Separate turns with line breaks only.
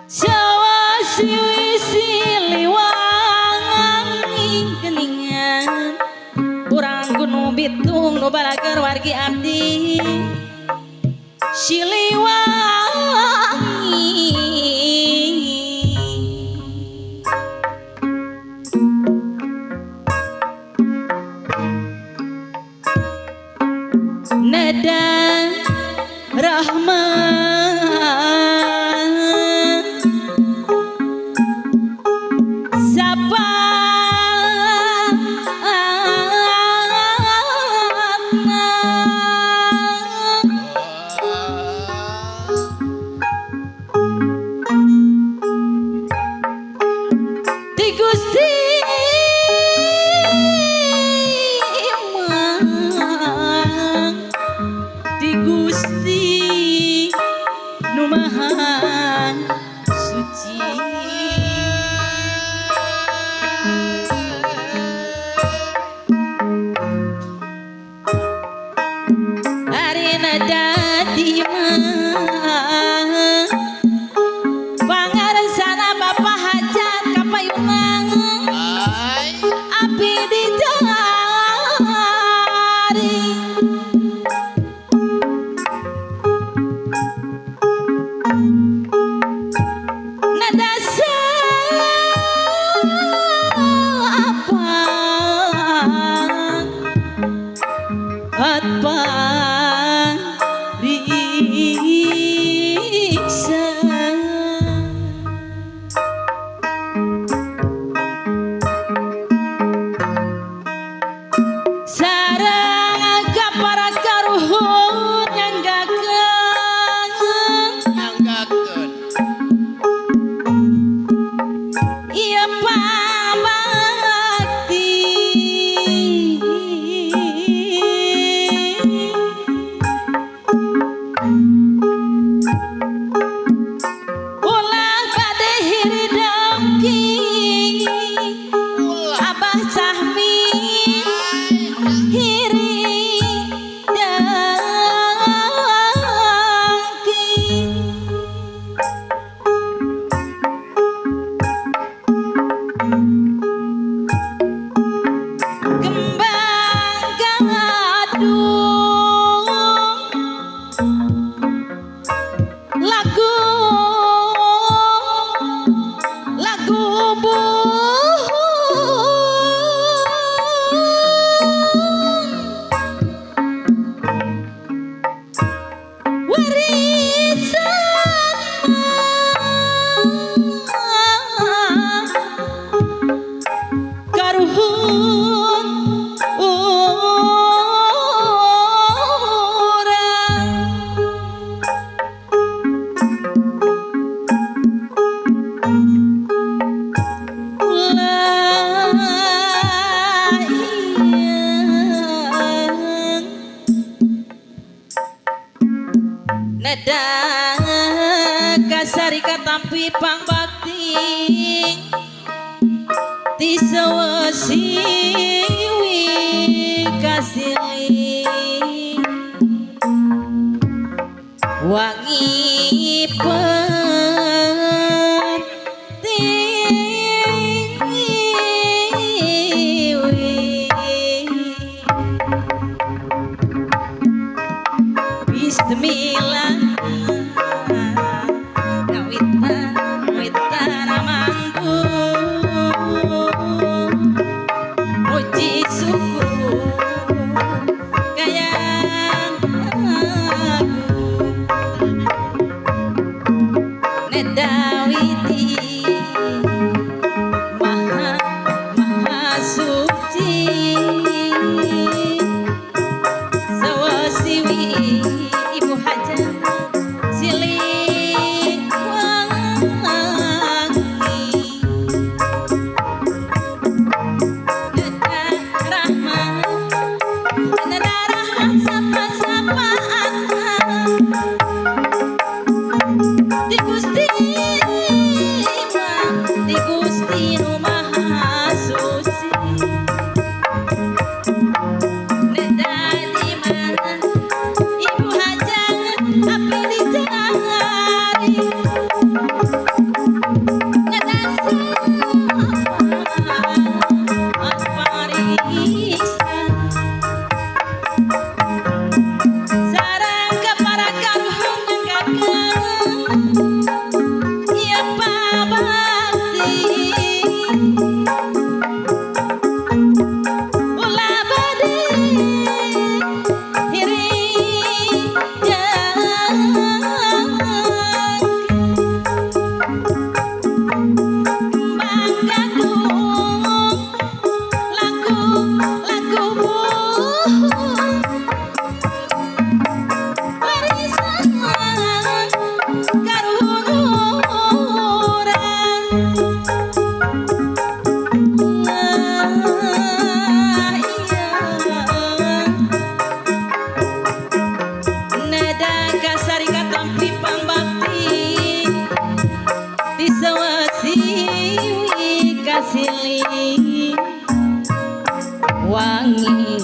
Jawa siwi siliwangan ing keningan urang gunung bitung nu balager wargi abdi Siliwangi nada rahman sapa di Gusti Imang di Gusti Nu Maha Suci Arina dadi mah pangaresana Bapak Hajat kapayungan api di jari nada apa riksa sareng para karuhun
nyanggakeun
ieu pabakti ulah bade hiridengki Abah Sahmi kembang gadung lagu warisan karuhun nada kasari katampi pangbakti ti sawasiwi kasili wangi Bismillah kawitan mangku muji syukur kayang nedawiti maha suci sawasiwi Ibu Hajat Siliwangi nada rahman sapa-sapaan di Gusti ya pabakti ulah bade iri kasih wangi